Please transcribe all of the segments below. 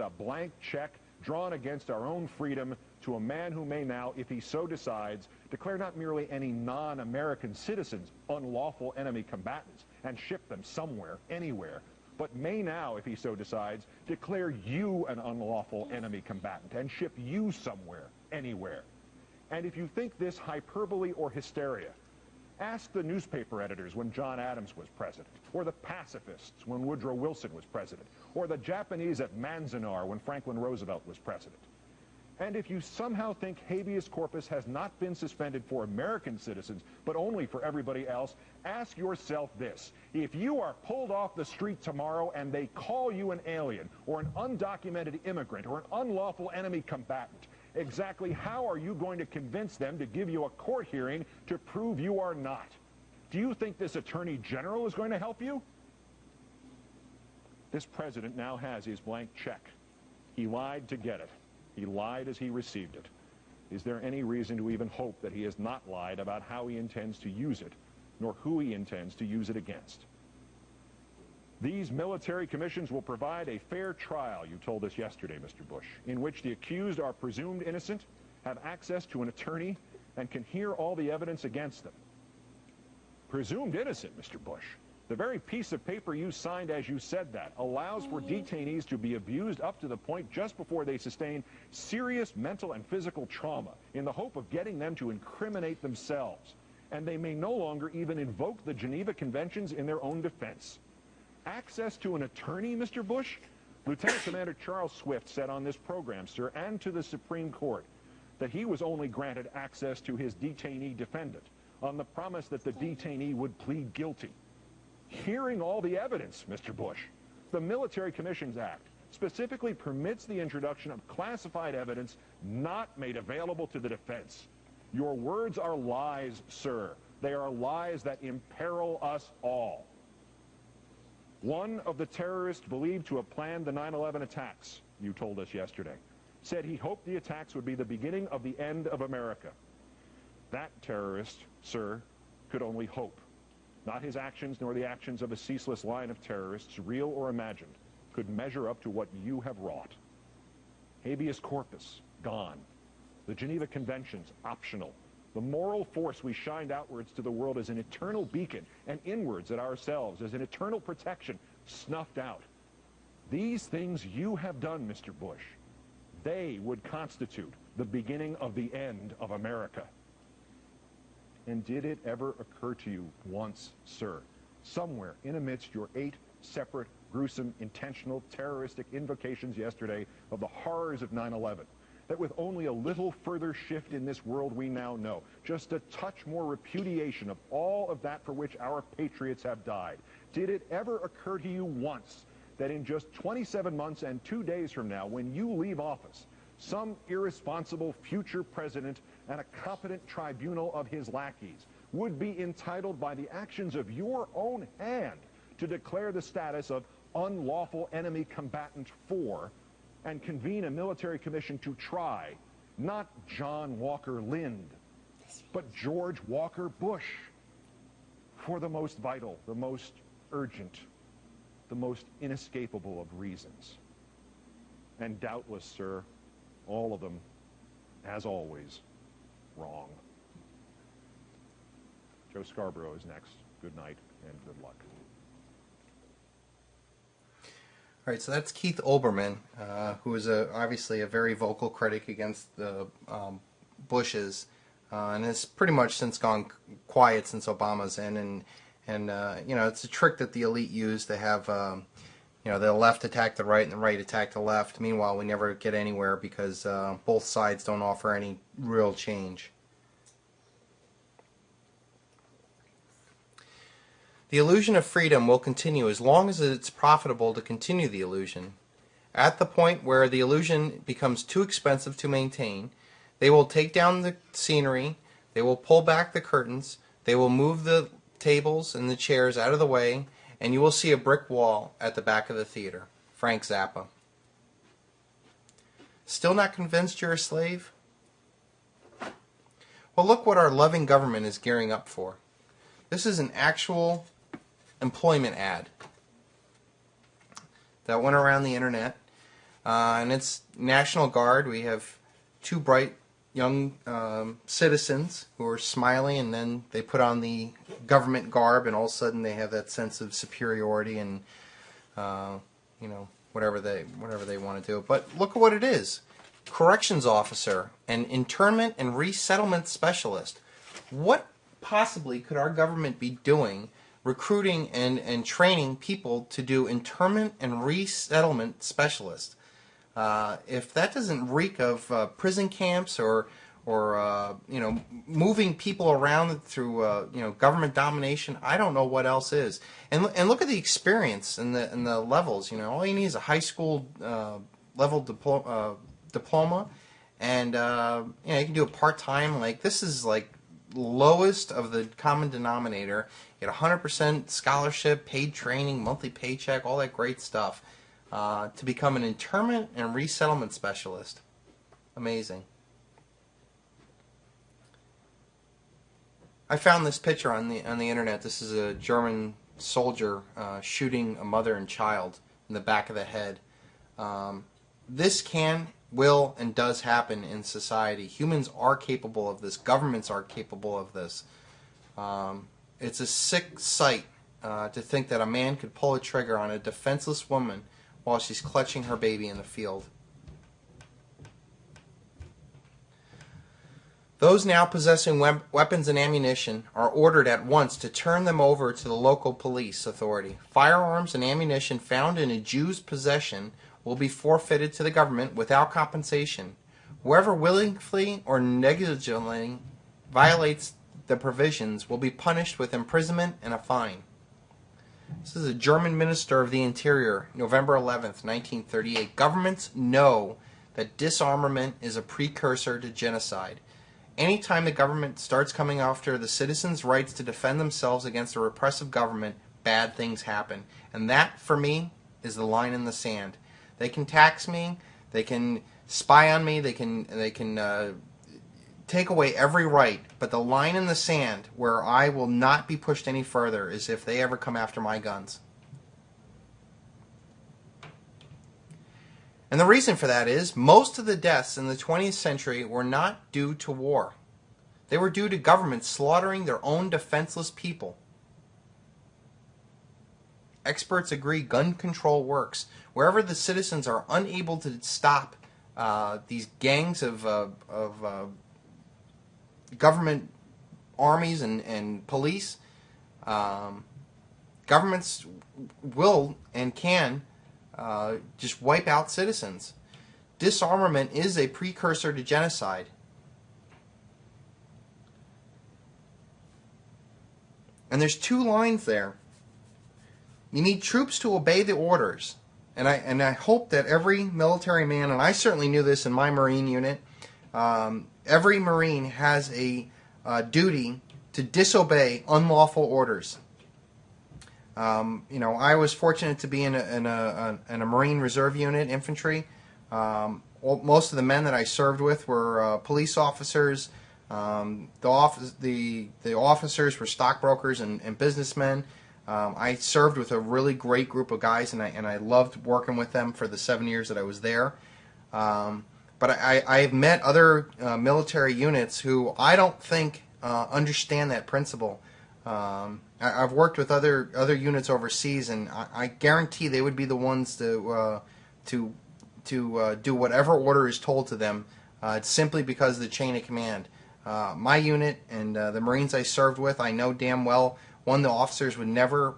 A blank check drawn against our own freedom to a man who may now, if he so decides, declare not merely any non-American citizens unlawful enemy combatants and ship them somewhere, anywhere, but may now, if he so decides, declare you an unlawful enemy combatant and ship you somewhere, anywhere. And if you think this hyperbole or hysteria, ask the newspaper editors when John Adams was president, or the pacifists when Woodrow Wilson was president, or the Japanese at Manzanar when Franklin Roosevelt was president. And if you somehow think habeas corpus has not been suspended for American citizens, but only for everybody else, ask yourself this. If you are pulled off the street tomorrow and they call you an alien, or an undocumented immigrant, or an unlawful enemy combatant, exactly how are you going to convince them to give you a court hearing to prove you are not? Do you think this Attorney General is going to help you? This president now has his blank check. He lied to get it. He lied as he received it. Is there any reason to even hope that he has not lied about how he intends to use it, nor who he intends to use it against? These military commissions will provide a fair trial, you told us yesterday, Mr. Bush, in which the accused are presumed innocent, have access to an attorney, and can hear all the evidence against them. Presumed innocent, Mr. Bush. The very piece of paper you signed as you said that allows for detainees to be abused up to the point just before they sustain serious mental and physical trauma in the hope of getting them to incriminate themselves. And they may no longer even invoke the Geneva Conventions in their own defense. Access to an attorney, Mr. Bush? Lieutenant Commander Charles Swift said on this program, sir, and to the Supreme Court, that he was only granted access to his detainee defendant on the promise that the detainee would plead guilty. Hearing all the evidence, Mr. Bush, the Military Commissions Act specifically permits the introduction of classified evidence not made available to the defense. Your words are lies, sir. They are lies that imperil us all. One of the terrorists believed to have planned the 9/11 attacks, you told us yesterday, said he hoped the attacks would be the beginning of the end of America. That terrorist, sir, could only hope. Not his actions nor the actions of a ceaseless line of terrorists, real or imagined, could measure up to what you have wrought. Habeas corpus, gone. The Geneva Conventions, optional. The moral force we shined outwards to the world as an eternal beacon and inwards at ourselves as an eternal protection, snuffed out. These things you have done, Mr. Bush, they would constitute the beginning of the end of America. And did it ever occur to you once, sir, somewhere in amidst your 8 separate, gruesome, intentional, terroristic invocations yesterday of the horrors of 9/11, that with only a little further shift in this world we now know, just a touch more repudiation of all of that for which our patriots have died, did it ever occur to you once that in just 27 months and 2 days from now, when you leave office, some irresponsible future president and a competent tribunal of his lackeys would be entitled by the actions of your own hand to declare the status of unlawful enemy combatant 4 and convene a military commission to try not John Walker Lind, but George Walker Bush for the most vital, the most urgent, the most inescapable of reasons. And doubtless, sir, all of them, as always, wrong. Joe Scarborough is next. Good night and good luck. All right, so that's Keith Olbermann, who is obviously a very vocal critic against the Bushes, and has pretty much since gone quiet since Obama's in. And you know, it's a trick that the elite use to have you know, the left attack the right and the right attack the left. Meanwhile, we never get anywhere because both sides don't offer any real change. The illusion of freedom will continue as long as it's profitable to continue the illusion. At the point where the illusion becomes too expensive to maintain, they will take down the scenery, they will pull back the curtains, they will move the tables and the chairs out of the way, and you will see a brick wall at the back of the theater. Frank Zappa. Still not convinced you're a slave? Well, look what our loving government is gearing up for. This is an actual employment ad that went around the internet. and it's National Guard. We have two bright young citizens who are smiling, and then they put on the government garb, and all of a sudden they have that sense of superiority and whatever they want to do. But look at what it is: corrections officer, an internment and resettlement specialist. What possibly could our government be doing, recruiting and training people to do internment and resettlement specialists? If that doesn't reek of prison camps or moving people around through government domination, I don't know what else is. And look at the experience and the levels. All you need is a high school level diploma, and you can do it part time. Like, this is like lowest of the common denominator. You get 100% scholarship, paid training, monthly paycheck, all that great stuff. To become an internment and resettlement specialist. Amazing. I found this picture on the internet. This is a German soldier shooting a mother and child in the back of the head. This can, will, and does happen in society. Humans are capable of this. Governments are capable of this. It's a sick sight to think that a man could pull a trigger on a defenseless woman while she's clutching her baby in the field. Those now possessing weapons and ammunition are ordered at once to turn them over to the local police authority. Firearms and ammunition found in a Jew's possession will be forfeited to the government without compensation. Whoever willingly or negligently violates the provisions will be punished with imprisonment and a fine. This is a German Minister of the Interior, November 11th, 1938. Governments know that disarmament is a precursor to genocide. Anytime the government starts coming after the citizens' rights to defend themselves against a repressive government, bad things happen. And that, for me, is the line in the sand. They can tax me, they can spy on me, they can take away every right, but the line in the sand where I will not be pushed any further is if they ever come after my guns. And the reason for that is most of the deaths in the 20th century were not due to war. They were due to governments slaughtering their own defenseless people. Experts agree gun control works. Wherever the citizens are unable to stop these gangs of government armies and police, governments will and can just wipe out citizens. Disarmament is a precursor to genocide. And there's two lines there. You need troops to obey the orders. And I hope that every military man, and I certainly knew this in my Marine unit, every Marine has a duty to disobey unlawful orders. I was fortunate to be in a Marine Reserve unit, infantry. Most of the men that I served with were police officers. The officers were stockbrokers and businessmen. I served with a really great group of guys, and I loved working with them for the 7 years that I was there. But I've met other military units who I don't think understand that principle. I've worked with other units overseas, and I guarantee they would be the ones to do whatever order is told to them, simply because of the chain of command. My unit and the Marines I served with, I know damn well one of the officers would never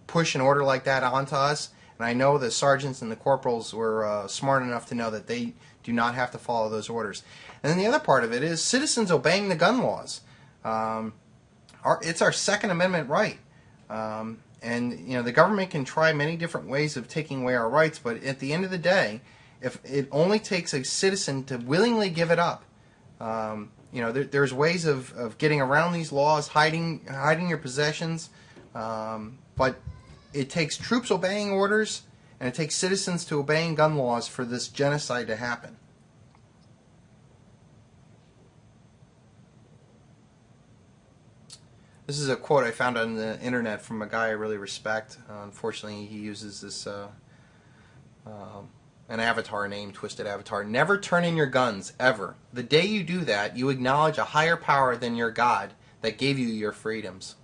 push an order like that onto us, and I know the sergeants and the corporals were smart enough to know that they do not have to follow those orders. And then the other part of it is citizens obeying the gun laws. It's our Second Amendment right. And the government can try many different ways of taking away our rights, but at the end of the day, if it only takes a citizen to willingly give it up, there's ways of getting around these laws, hiding your possessions, but it takes troops obeying orders, and it takes citizens to obeying gun laws for this genocide to happen. This is a quote I found on the internet from a guy I really respect. Unfortunately, he uses this an avatar named Twisted Avatar. Never turn in your guns, ever. The day you do that, you acknowledge a higher power than your God that gave you your freedoms.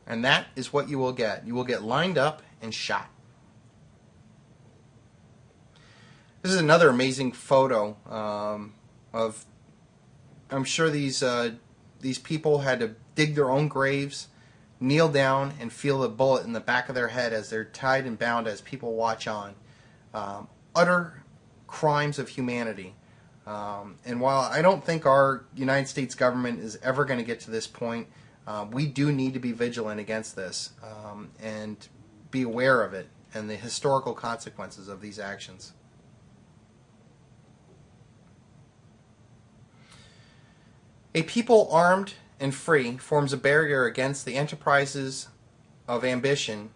And that is what you will get. You will get lined up and shot. This is another amazing photo of, I'm sure these people had to dig their own graves, kneel down, and feel the bullet in the back of their head as they're tied and bound as people watch on. Utter crimes of humanity. And while I don't think our United States government is ever going to get to this point, we do need to be vigilant against this and be aware of it and the historical consequences of these actions. A people armed and free forms a barrier against the enterprises of ambition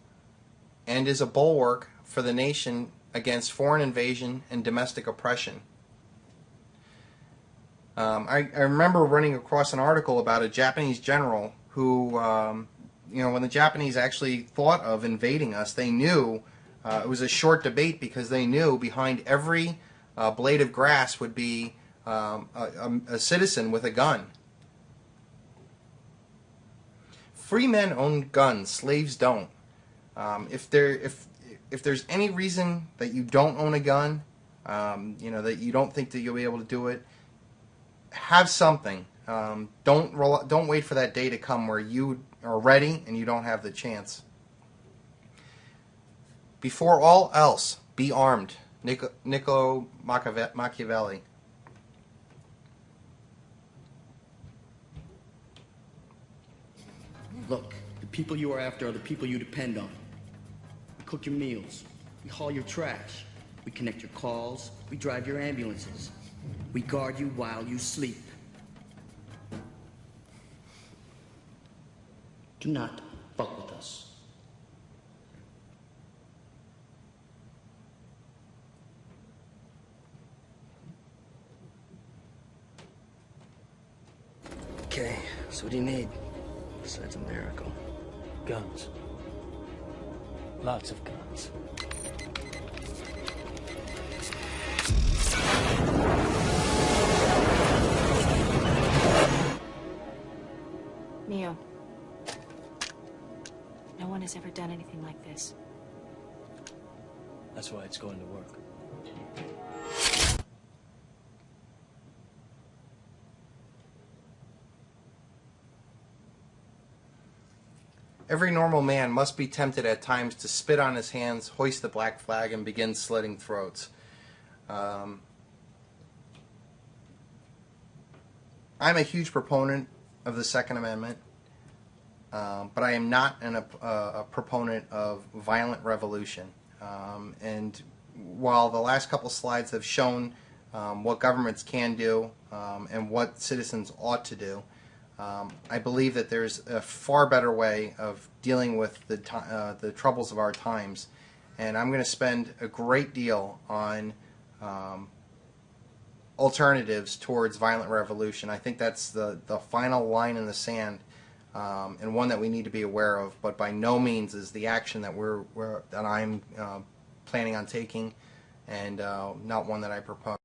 and is a bulwark for the nation against foreign invasion and domestic oppression. I remember running across an article about a Japanese general who, when the Japanese actually thought of invading us, they knew, it was a short debate because they knew behind every blade of grass would be a citizen with a gun. Free men own guns, slaves don't. If there's any reason that you don't own a gun, that you don't think that you'll be able to do it, have something. Don't wait for that day to come where you are ready and you don't have the chance. Before all else, be armed. Niccolo Machiavelli. Look, the people you are after are the people you depend on. We cook your meals. We haul your trash. We connect your calls. We drive your ambulances. We guard you while you sleep. Do not fuck with us. Okay, so what do you need? Besides a miracle. Guns. Lots of guns. Neo. No one has ever done anything like this. That's why it's going to work. Every normal man must be tempted at times to spit on his hands, hoist the black flag, and begin slitting throats. I'm a huge proponent of the Second Amendment, but I am not a proponent of violent revolution. And while the last couple slides have shown what governments can do and what citizens ought to do, I believe that there's a far better way of dealing with the troubles of our times, and I'm going to spend a great deal on alternatives towards violent revolution. I think that's the final line in the sand, and one that we need to be aware of, but by no means is the action that I'm planning on taking, and not one that I propose.